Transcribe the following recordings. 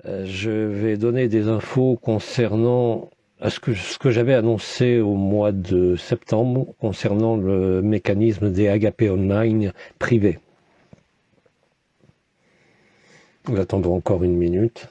Je vais donner des infos concernant ce que j'avais annoncé au mois de septembre concernant le mécanisme des agapés online privés. Nous attendons encore une minute.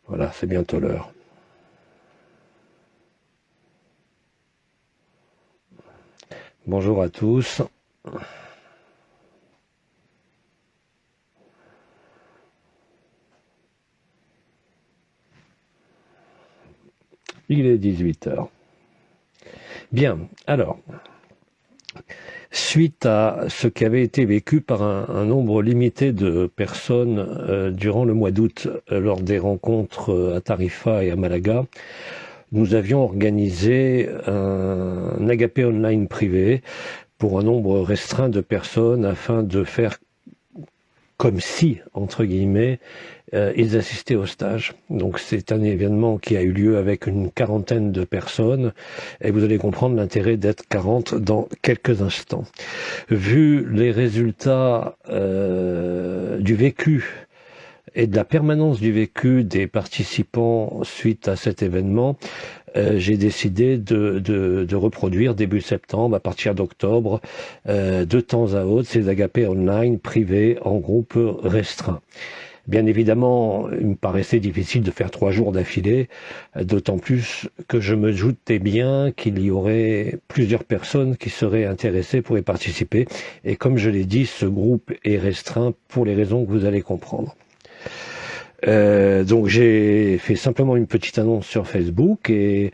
Voilà, c'est bientôt l'heure. Bonjour à tous. Il est 18h. Bien, alors, suite à ce qui avait été vécu par un nombre limité de personnes durant le mois d'août lors des rencontres à Tarifa et à Malaga, nous avions organisé un agapé online privé pour un nombre restreint de personnes afin de faire comme si, entre guillemets, ils assistaient au stage. Donc c'est un événement qui a eu lieu avec une quarantaine de personnes et vous allez comprendre l'intérêt d'être 40 dans quelques instants. Vu les résultats du vécu et de la permanence du vécu des participants suite à cet événement, j'ai décidé de reproduire début septembre, à partir d'octobre, de temps à autre, ces agapés online privés en groupe restreint. Bien évidemment, il me paraissait difficile de faire 3 jours d'affilée, d'autant plus que je me doutais bien qu'il y aurait plusieurs personnes qui seraient intéressées pour y participer. Et comme je l'ai dit, ce groupe est restreint pour les raisons que vous allez comprendre. Donc j'ai fait simplement une petite annonce sur Facebook et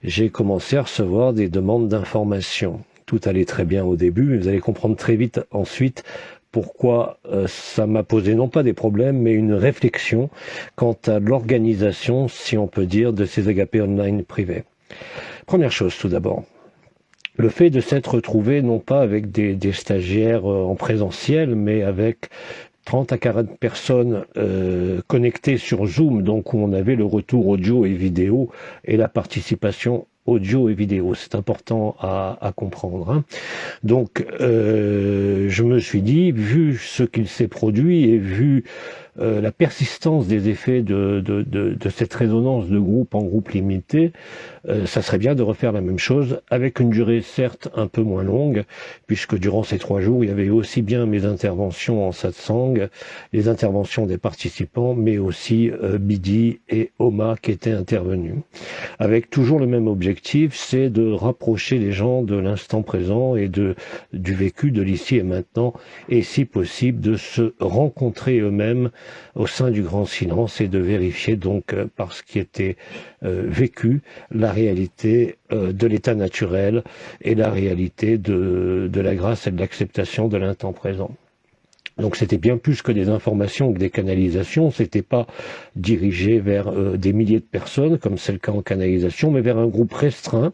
j'ai commencé à recevoir des demandes d'informations. Tout allait très bien au début, mais vous allez comprendre très vite ensuite pourquoi ça m'a posé non pas des problèmes, mais une réflexion quant à l'organisation, si on peut dire, de ces agapés online privés. Première chose tout d'abord. Le fait de s'être retrouvé non pas avec des stagiaires en présentiel, mais avec 30 à 40 personnes connectées sur Zoom, donc où on avait le retour audio et vidéo et la participation audio et vidéo. C'est important à comprendre. Hein. Donc, je me suis dit, vu ce qu'il s'est produit et vu la persistance des effets de cette résonance de groupe en groupe limité, ça serait bien de refaire la même chose avec une durée certes un peu moins longue, puisque durant ces 3 jours, il y avait aussi bien mes interventions en satsang, les interventions des participants, mais aussi Bidi et Oma qui étaient intervenus. Avec toujours le même objectif, c'est de rapprocher les gens de l'instant présent et du vécu de l'ici et maintenant, et si possible de se rencontrer eux-mêmes au sein du grand silence et de vérifier donc par ce qui était vécu la réalité de l'état naturel et la réalité de la grâce et de l'acceptation de l'instant présent. Donc c'était bien plus que des informations ou des canalisations, c'était pas dirigé vers des milliers de personnes, comme c'est le cas en canalisation, mais vers un groupe restreint,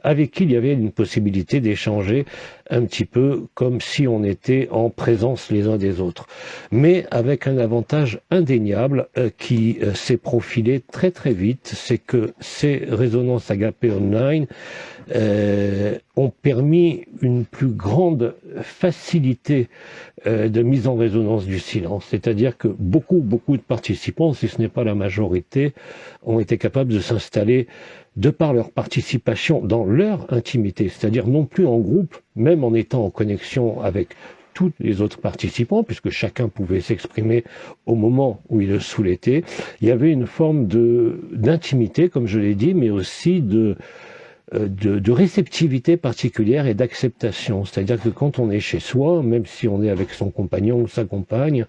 avec qui il y avait une possibilité d'échanger un petit peu comme si on était en présence les uns des autres. Mais avec un avantage indéniable qui s'est profilé très très vite, c'est que ces résonances agapées online ont permis une plus grande facilité de mise en résonance du silence. C'est-à-dire que beaucoup de participants, si ce n'est pas la majorité, ont été capables de s'installer de par leur participation dans leur intimité, c'est-à-dire non plus en groupe, même en étant en connexion avec tous les autres participants, puisque chacun pouvait s'exprimer au moment où il le souhaitait. Il y avait une forme d'intimité, comme je l'ai dit, mais aussi de réceptivité particulière et d'acceptation. C'est-à-dire que quand on est chez soi, même si on est avec son compagnon ou sa compagne,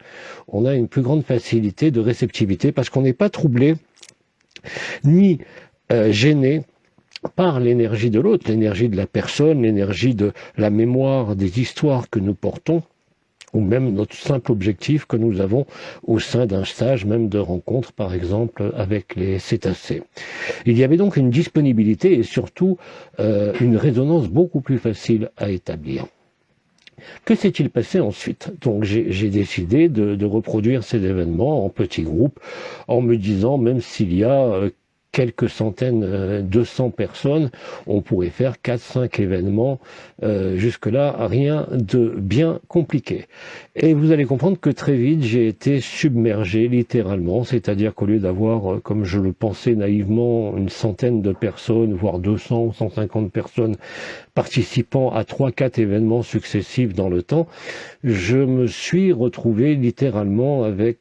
on a une plus grande facilité de réceptivité parce qu'on n'est pas troublé ni gêné par l'énergie de l'autre, l'énergie de la personne, l'énergie de la mémoire des histoires que nous portons, ou même notre simple objectif que nous avons au sein d'un stage, même de rencontre, par exemple, avec les cétacés. Il y avait donc une disponibilité et surtout une résonance beaucoup plus facile à établir. Que s'est-il passé ensuite? Donc j'ai décidé de reproduire ces événements en petits groupes, en me disant, même s'il y a quelques centaines, 200 personnes, on pourrait faire 4-5 événements. Jusque-là, rien de bien compliqué. Et vous allez comprendre que très vite, j'ai été submergé littéralement, c'est-à-dire qu'au lieu d'avoir, comme je le pensais naïvement, une centaine de personnes, voire 200 ou 150 personnes participant à 3-4 événements successifs dans le temps, je me suis retrouvé littéralement avec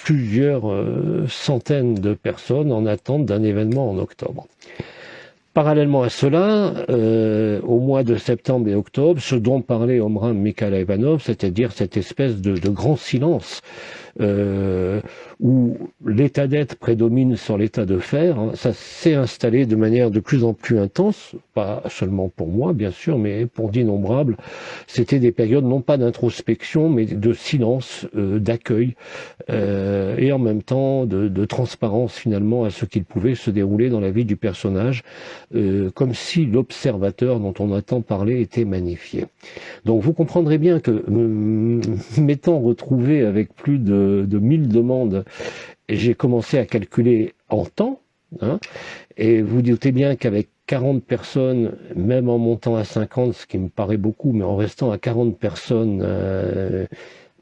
plusieurs centaines de personnes en attente d'un événement en octobre. Parallèlement à cela, au mois de septembre et octobre, ce dont parlait Omram Mikhail Ivanov, c'est-à-dire cette espèce de grand silence où l'état d'être prédomine sur l'état de faire, hein, ça s'est installé de manière de plus en plus intense, pas seulement pour moi bien sûr, mais pour d'innombrables. C'était des périodes non pas d'introspection, mais de silence, d'accueil, et en même temps de transparence finalement à ce qu'il pouvait se dérouler dans la vie du personnage, comme si l'observateur dont on a tant parlé était magnifié. Donc vous comprendrez bien que m'étant retrouvé avec plus de 1000 demandes, j'ai commencé à calculer en temps, hein, et vous doutez bien qu'avec 40 personnes, même en montant à 50, ce qui me paraît beaucoup, mais en restant à 40 personnes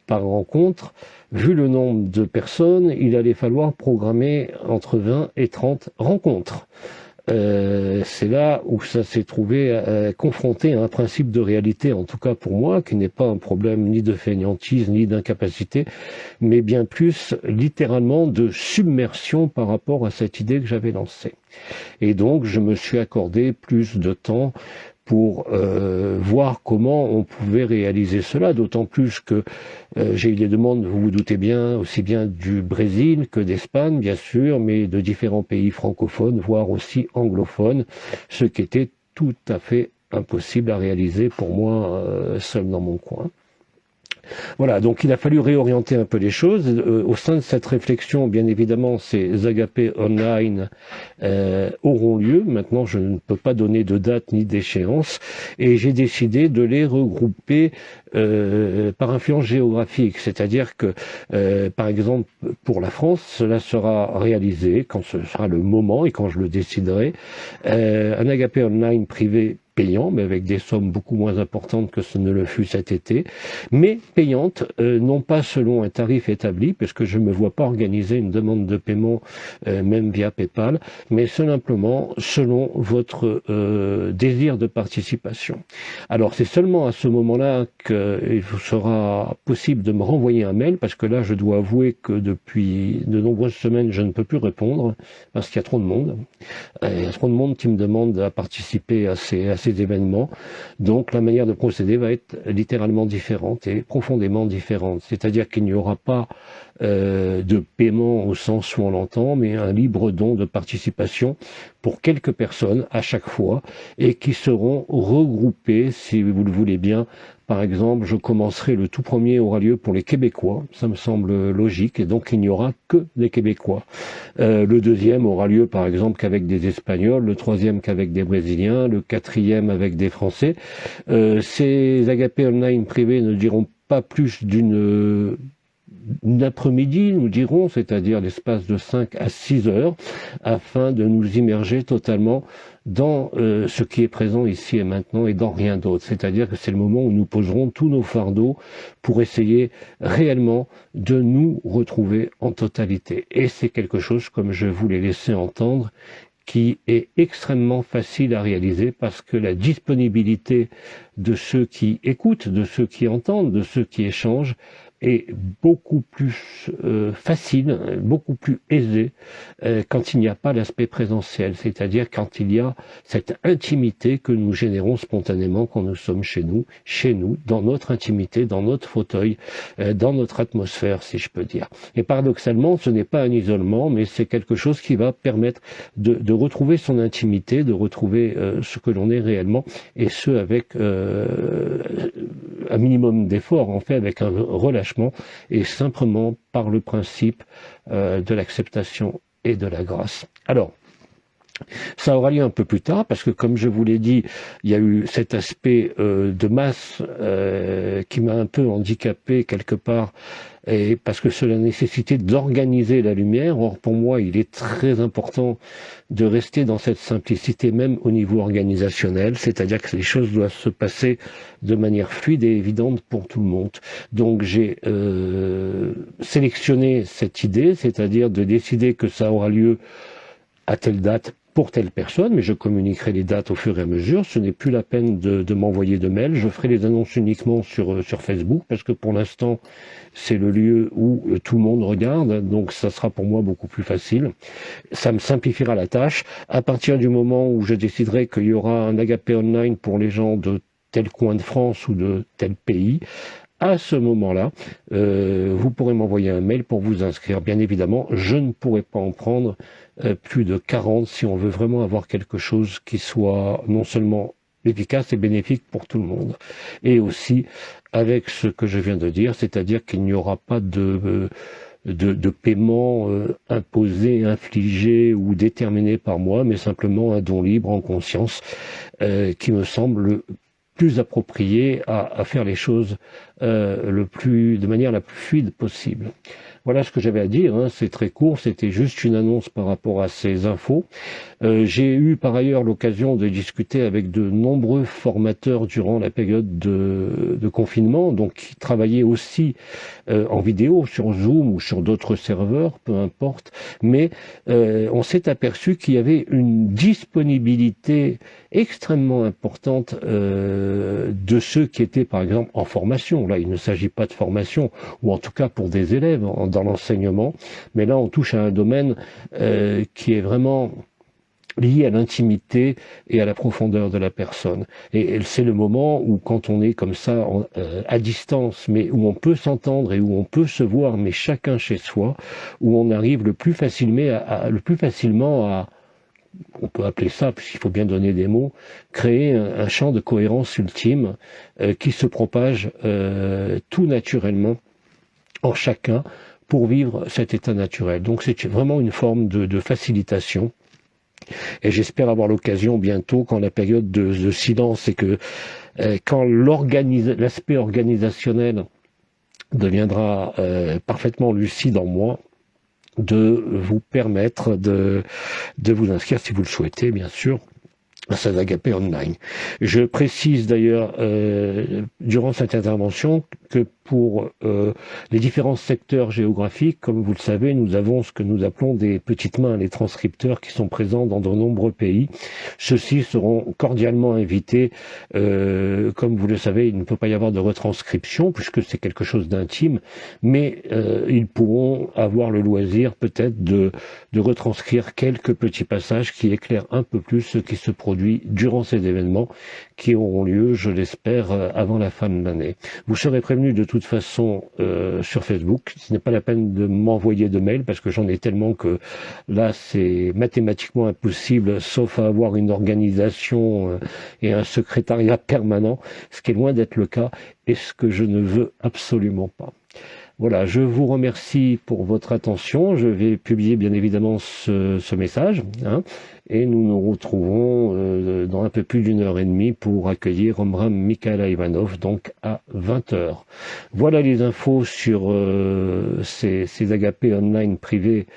par rencontre, vu le nombre de personnes, il allait falloir programmer entre 20 et 30 rencontres. C'est là où ça s'est trouvé confronté à un principe de réalité, en tout cas pour moi, qui n'est pas un problème ni de fainéantise ni d'incapacité, mais bien plus littéralement de submersion par rapport à cette idée que j'avais lancée. Et donc je me suis accordé plus de temps pour voir comment on pouvait réaliser cela, d'autant plus que j'ai eu des demandes, vous vous doutez bien, aussi bien du Brésil que d'Espagne, bien sûr, mais de différents pays francophones, voire aussi anglophones, ce qui était tout à fait impossible à réaliser pour moi seul dans mon coin. Voilà, donc il a fallu réorienter un peu les choses. Au sein de cette réflexion, bien évidemment, ces agapés online auront lieu. Maintenant, je ne peux pas donner de date ni d'échéance. Et j'ai décidé de les regrouper par influence géographique. C'est-à-dire que, par exemple, pour la France, cela sera réalisé quand ce sera le moment et quand je le déciderai. Un agapé online privé payant, mais avec des sommes beaucoup moins importantes que ce ne le fut cet été, mais payantes, non pas selon un tarif établi, puisque je ne me vois pas organiser une demande de paiement, même via PayPal, mais simplement selon votre désir de participation. Alors c'est seulement à ce moment-là qu'il sera possible de me renvoyer un mail, parce que là je dois avouer que depuis de nombreuses semaines je ne peux plus répondre, parce qu'il y a trop de monde. Il y a trop de monde qui me demande à participer à ces événements. Donc la manière de procéder va être littéralement différente et profondément différente. C'est-à-dire qu'il n'y aura pas de paiement au sens où on l'entend, mais un libre don de participation pour quelques personnes à chaque fois et qui seront regroupées, si vous le voulez bien. Par exemple, je commencerai, le tout premier aura lieu pour les Québécois, ça me semble logique, et donc il n'y aura que des Québécois. Le deuxième aura lieu par exemple qu'avec des Espagnols, le troisième qu'avec des Brésiliens, le quatrième avec des Français. Ces agapés online privés ne diront pas plus d'une après-midi, nous dirons, c'est-à-dire l'espace de 5 à 6 heures, afin de nous immerger totalement dans ce qui est présent ici et maintenant et dans rien d'autre. C'est-à-dire que c'est le moment où nous poserons tous nos fardeaux pour essayer réellement de nous retrouver en totalité. Et c'est quelque chose, comme je vous l'ai laissé entendre, qui est extrêmement facile à réaliser parce que la disponibilité de ceux qui écoutent, de ceux qui entendent, de ceux qui échangent est beaucoup plus facile, beaucoup plus aisée quand il n'y a pas l'aspect présentiel, c'est-à-dire quand il y a cette intimité que nous générons spontanément quand nous sommes chez nous, dans notre intimité, dans notre fauteuil, dans notre atmosphère, si je peux dire. Et paradoxalement, ce n'est pas un isolement, mais c'est quelque chose qui va permettre de retrouver son intimité, de retrouver ce que l'on est réellement, et ce avec un minimum d'effort, en fait, avec un relâchement, et simplement par le principe de l'acceptation et de la grâce. Alors, Ça aura lieu un peu plus tard parce que, comme je vous l'ai dit, il y a eu cet aspect de masse qui m'a un peu handicapé quelque part, et parce que cela nécessitait d'organiser la lumière. Or, pour moi, il est très important de rester dans cette simplicité, même au niveau organisationnel, c'est-à-dire que les choses doivent se passer de manière fluide et évidente pour tout le monde. Donc, j'ai sélectionné cette idée, c'est-à-dire de décider que ça aura lieu à telle date pour telle personne, mais je communiquerai les dates au fur et à mesure. Ce n'est plus la peine de m'envoyer de mails. Je ferai les annonces uniquement sur Facebook, parce que pour l'instant, c'est le lieu où tout le monde regarde, donc ça sera pour moi beaucoup plus facile. Ça me simplifiera la tâche. À partir du moment où je déciderai qu'il y aura un Agapé Online pour les gens de tel coin de France ou de tel pays, à ce moment-là, vous pourrez m'envoyer un mail pour vous inscrire. Bien évidemment, je ne pourrai pas en prendre plus de 40 si on veut vraiment avoir quelque chose qui soit non seulement efficace et bénéfique pour tout le monde. Et aussi avec ce que je viens de dire, c'est-à-dire qu'il n'y aura pas de paiement imposé, infligé ou déterminé par moi, mais simplement un don libre en conscience qui me semble plus approprié à faire les choses de manière la plus fluide possible. Voilà ce que j'avais à dire, hein. C'est très court, c'était juste une annonce par rapport à ces infos. J'ai eu par ailleurs l'occasion de discuter avec de nombreux formateurs durant la période de confinement, donc qui travaillaient aussi en vidéo sur Zoom ou sur d'autres serveurs, peu importe, mais on s'est aperçu qu'il y avait une disponibilité extrêmement importante de ceux qui étaient par exemple en formation. Là, il ne s'agit pas de formation, ou en tout cas pour des élèves dans l'enseignement, mais là on touche à un domaine qui est vraiment lié à l'intimité et à la profondeur de la personne. Et c'est le moment où, quand on est comme ça à distance, mais où on peut s'entendre et où on peut se voir, mais chacun chez soi, où on arrive le plus facilement à, on peut appeler ça, puisqu'il faut bien donner des mots, créer un champ de cohérence ultime qui se propage tout naturellement en chacun pour vivre cet état naturel. Donc c'est vraiment une forme de facilitation. Et j'espère avoir l'occasion bientôt, quand la période de silence et que quand l'aspect organisationnel deviendra parfaitement lucide en moi, de vous permettre de vous inscrire, si vous le souhaitez, bien sûr, à cet Agapé Online. Je précise d'ailleurs durant cette intervention que pour les différents secteurs géographiques, comme vous le savez, nous avons ce que nous appelons des petites mains, les transcripteurs qui sont présents dans de nombreux pays. Ceux-ci seront cordialement invités. Comme vous le savez, il ne peut pas y avoir de retranscription puisque c'est quelque chose d'intime, mais ils pourront avoir le loisir peut-être de retranscrire quelques petits passages qui éclairent un peu plus ce qui se produit durant ces événements qui auront lieu, je l'espère, avant la fin de l'année. Vous serez prévenus de toute façon sur Facebook. Ce n'est pas la peine de m'envoyer de mail parce que j'en ai tellement que là c'est mathématiquement impossible, sauf à avoir une organisation et un secrétariat permanent, ce qui est loin d'être le cas et ce que je ne veux absolument pas. Voilà, je vous remercie pour votre attention. Je vais publier bien évidemment ce message, hein, et nous nous retrouvons dans un peu plus d'une heure et demie pour accueillir Omram Mikhaila Ivanov, donc à 20h. Voilà les infos sur ces agapés online privés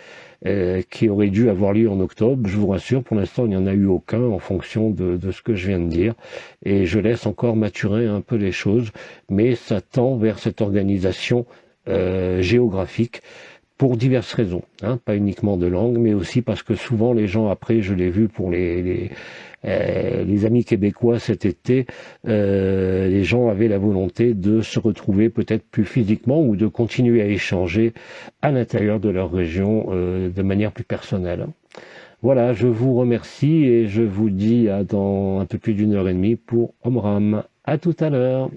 qui auraient dû avoir lieu en octobre. Je vous rassure, pour l'instant, il n'y en a eu aucun en fonction de ce que je viens de dire. Et je laisse encore maturer un peu les choses, mais ça tend vers cette organisation géographique pour diverses raisons, hein, pas uniquement de langue, mais aussi parce que souvent les gens, après, je l'ai vu pour les amis québécois cet été, les gens avaient la volonté de se retrouver peut-être plus physiquement ou de continuer à échanger à l'intérieur de leur région de manière plus personnelle. Voilà, je vous remercie et je vous dis à dans un peu plus d'une heure et demie pour Omram. À tout à l'heure.